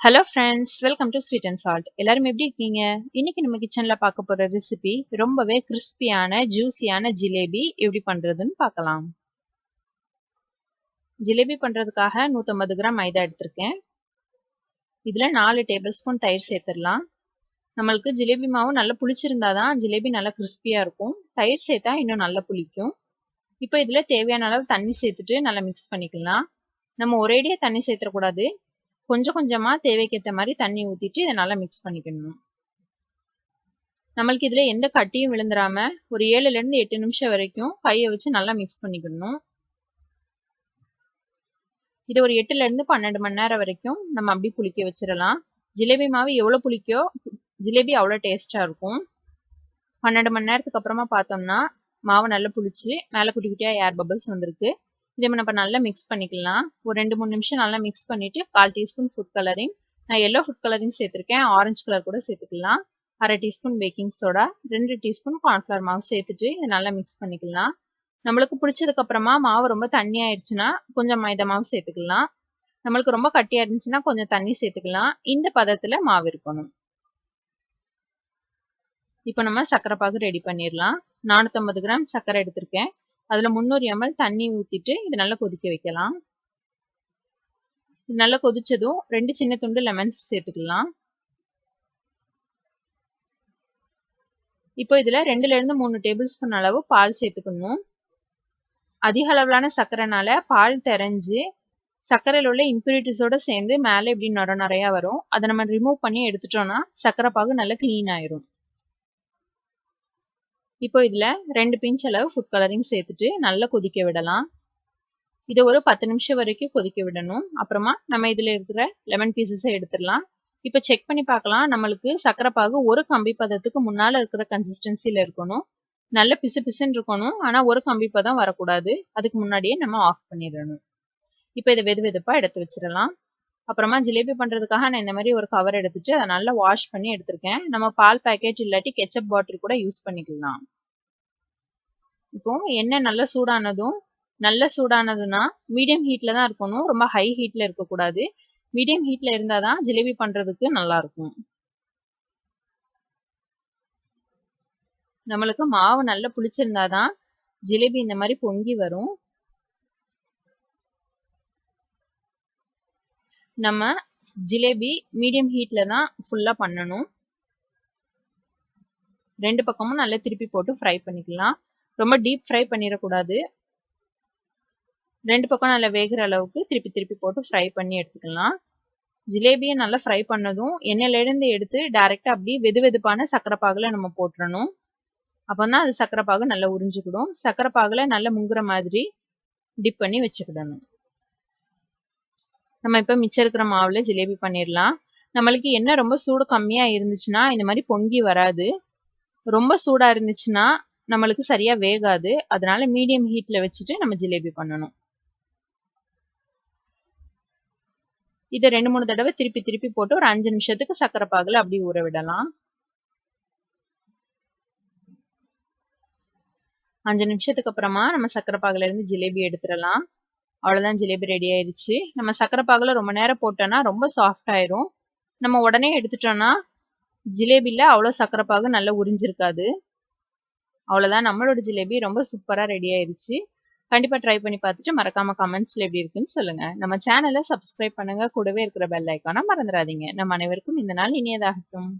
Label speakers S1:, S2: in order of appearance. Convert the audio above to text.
S1: Hello friends, welcome to sweet and salt. எல்லாரும் எப்படி இருக்கீங்க? இன்னைக்கு நம்ம கிச்சன்ல பார்க்க போற ரெசிபி ரொம்பவே கிறிஸ்பியான ஜூசியான ஜிலேபி எப்படி பண்றதுன்னு பார்க்கலாம். ஜிலேபி பண்றதுக்காக 150 கிராம் மைதா எடுத்திருக்கேன். இதுல 4 டேபிள் ஸ்பூன் தயிர் சேர்த்துடலாம். நம்மளுக்கு ஜிலேபி மாவு நல்லா புளிச்சிருந்தாதான் ஜிலேபி நல்லா கிறிஸ்பியா இருக்கும். தயிர் சேர்த்தா இன்னும் நல்லா புளிக்கும். இப்போ இதுல தேவையான அளவு தண்ணி சேர்த்துட்டு நல்லா மிக்ஸ் பண்ணிக்கலாம். நம்ம ஒரேடியா தண்ணி சேர்த்துடக்கூடாது. கொஞ்சம் கொஞ்சமா தேவைக்கேற்ற மாதிரி தண்ணி ஊத்திட்டு இதை நல்லா மிக்ஸ் பண்ணிக்கணும். நம்மளுக்கு இதுல எந்த கட்டியும் விழுந்துடாம ஒரு 7ல இருந்து 8 நிமிஷம் வரைக்கும் கையை வச்சு நல்லா மிக்ஸ் பண்ணிக்கணும். இது ஒரு 8ல இருந்து 12 மணி நேரம் வரைக்கும் நம்ம அப்படி புளிக்க வச்சிடலாம். ஜிலேபி மாவு எவ்வளவு புளிக்கோ ஜிலேபி அவ்வளோ டேஸ்டா இருக்கும். 12 மணி நேரத்துக்கு அப்புறமா பார்த்தோம்னா மாவு நல்லா புளிச்சு மேலே குட்டி குட்டியா ஏர் பபிள்ஸ் வந்திருக்கு. இதை நம்ம நல்லா மிக்ஸ் பண்ணிக்கலாம். ஒரு 2-3 நிமிஷம் நல்லா மிக்ஸ் பண்ணிட்டு 1/4 டீஸ்பூன் ஃபுட் கலரிங், நான் எல்லோ ஃபுட் கலரிங் சேர்த்துருக்கேன், ஆரஞ்சு கலர் கூட சேர்த்துக்கலாம், 1/2 teaspoon baking soda, 2 teaspoon cornflour மாவு சேர்த்துட்டு இதை நல்லா மிக்ஸ் பண்ணிக்கலாம். நம்மளுக்கு பிடிச்சதுக்கு அப்புறமா மாவு ரொம்ப தண்ணி ஆயிடுச்சுன்னா கொஞ்சம் மைதா மாவு சேர்த்துக்கலாம். நம்மளுக்கு ரொம்ப கட்டியா இருந்துச்சுன்னா கொஞ்சம் தண்ணி சேர்த்துக்கலாம். இந்த பதத்துல மாவு இருக்கணும். இப்போ நம்ம சர்க்கரை பாகு ரெடி பண்ணிடலாம். 450 கிராம் சர்க்கரை எடுத்திருக்கேன். அதுல 300 ml தண்ணி ஊத்திட்டு இது நல்லா கொதிக்க வைக்கலாம். இது நல்லா கொதிச்சதும் 2 சின்ன துண்டு லெமன்ஸ் சேர்த்துக்கலாம். இப்போ இதுல 2ல இருந்து 3 டேபிள் ஸ்பூன் அளவு பால் சேர்த்துக்கணும். அதிக அளவிலான சர்க்கரைனால பால் தெரிஞ்சு சர்க்கரையில் உள்ள இம்பியூரிட்டிஸோட சேர்ந்து மேலே இப்படி நிறையா வரும். அதை நம்ம ரிமூவ் பண்ணி எடுத்துட்டோம்னா சர்க்கரை பாகு நல்லா கிளீன் ஆயிரும். இப்போ இதுல 2 பிஞ்ச் அளவு ஃபுட் கலரிங் சேர்த்துட்டு நல்லா கொதிக்க விடலாம். இதை ஒரு 10 நிமிஷம் வரைக்கும் கொதிக்க விடணும். அப்புறமா நம்ம இதுல இருக்கிற லெமன் பீசஸை எடுத்துடலாம். இப்போ செக் பண்ணி பார்க்கலாம். நம்மளுக்கு சர்க்கரை பாகு ஒரு கம்பி பதத்துக்கு முன்னால இருக்கிற கன்சிஸ்டன்சில இருக்கணும். நல்ல பிசு பிசுன்னு இருக்கணும். ஆனா ஒரு கம்பி பதம் வரக்கூடாது. அதுக்கு முன்னாடியே நம்ம ஆஃப் பண்ணிடணும். இப்போ இதை வெது வெதுப்பா எடுத்து வச்சிடலாம். அப்புறமா ஜிலேபி பண்றதுக்காக நான் இந்த மாதிரி ஒரு கவர் எடுத்துட்டு அதை நல்லா வாஷ் பண்ணி எடுத்திருக்கேன். நம்ம பால் பேக்கெட் இல்லாட்டி கெச்சப் பாட்டில் கூட யூஸ் பண்ணிக்கலாம். இப்போ எண்ணெய் நல்லா சூடானதுன்னா மீடியம் ஹீட்ல தான் இருக்கணும். ரொம்ப ஹை ஹீட்ல இருக்கக்கூடாது. மீடியம் ஹீட்ல இருந்தாதான் ஜிலேபி பண்றதுக்கு நல்லா இருக்கும். நம்மளுக்கு மாவு நல்லா புளிச்சிருந்தாதான் ஜிலேபி இந்த மாதிரி பொங்கி வரும். நம்ம ஜிலேபி மீடியம் ஹீட்ல தான் ஃபுல்லா பண்ணணும். 2 பக்கமும் நல்லா திருப்பி போட்டு ஃப்ரை பண்ணிக்கலாம். ரொம்ப டீப் ஃப்ரை பண்ணிடக்கூடாது. 2 பக்கம் நல்லா வேகிற அளவுக்கு திருப்பி திருப்பி போட்டு ஃப்ரை பண்ணி எடுத்துக்கலாம். ஜிலேபியை நல்லா ஃப்ரை பண்ணதும் எண்ணெயில இருந்து எடுத்து டைரக்டா அப்படியே வெது வெதுப்பான சர்க்கரை பாகுல நம்ம போட்டுறணும். அப்பதான் அது சர்க்கரை பாகு நல்லா உறிஞ்சுக்கிடும். சர்க்கரை பாகுல நல்லா முங்குற மாதிரி டிப் பண்ணி வச்சுக்கிடணும். நம்ம இப்ப மிச்சம் இருக்கிற மாவுல ஜிலேபி பண்ணிடலாம். நம்மளுக்கு எண்ணெய் ரொம்ப சூடு கம்மியா இருந்துச்சுன்னா இந்த மாதிரி பொங்கி வராது. ரொம்ப சூடா இருந்துச்சுன்னா நம்மளுக்கு சரியா வேகாது. அதனால மீடியம் ஹீட்ல வச்சுட்டு நம்ம ஜிலேபி பண்ணணும். இதை 2-3 தடவை திருப்பி திருப்பி போட்டு ஒரு 5 நிமிஷத்துக்கு சர்க்கரை பாகுல அப்படி ஊற விடலாம். 5 நிமிஷத்துக்கு அப்புறமா நம்ம சர்க்கரை பாகுல இருந்து ஜிலேபி எடுத்துடலாம். அவ்வளவுதான், ஜிலேபி ரெடி ஆயிடுச்சு. நம்ம சர்க்கரை பாகுல ரொம்ப நேரம் போட்டோம்னா ரொம்ப சாஃப்ட் ஆயிரும். நம்ம உடனே எடுத்துட்டோம்னா ஜிலேபில அவ்வளவு சர்க்கரை பாகு நல்லா உறிஞ்சிருக்காது. அவ்வளவுதான், நம்மளோட ஜிலேபி ரொம்ப சூப்பரா ரெடி ஆயிருச்சு. கண்டிப்பா ட்ரை பண்ணி பார்த்துட்டு மறக்காம கமெண்ட்ஸ்ல எப்படி இருக்குன்னு சொல்லுங்க. நம்ம சேனலை சப்ஸ்கிரைப் பண்ணுங்க. கூடவே இருக்கிற பெல் ஐக்கானை மறந்துடாதீங்க. நம்ம அனைவருக்கும் இந்த நாள் இனியதாகட்டும்.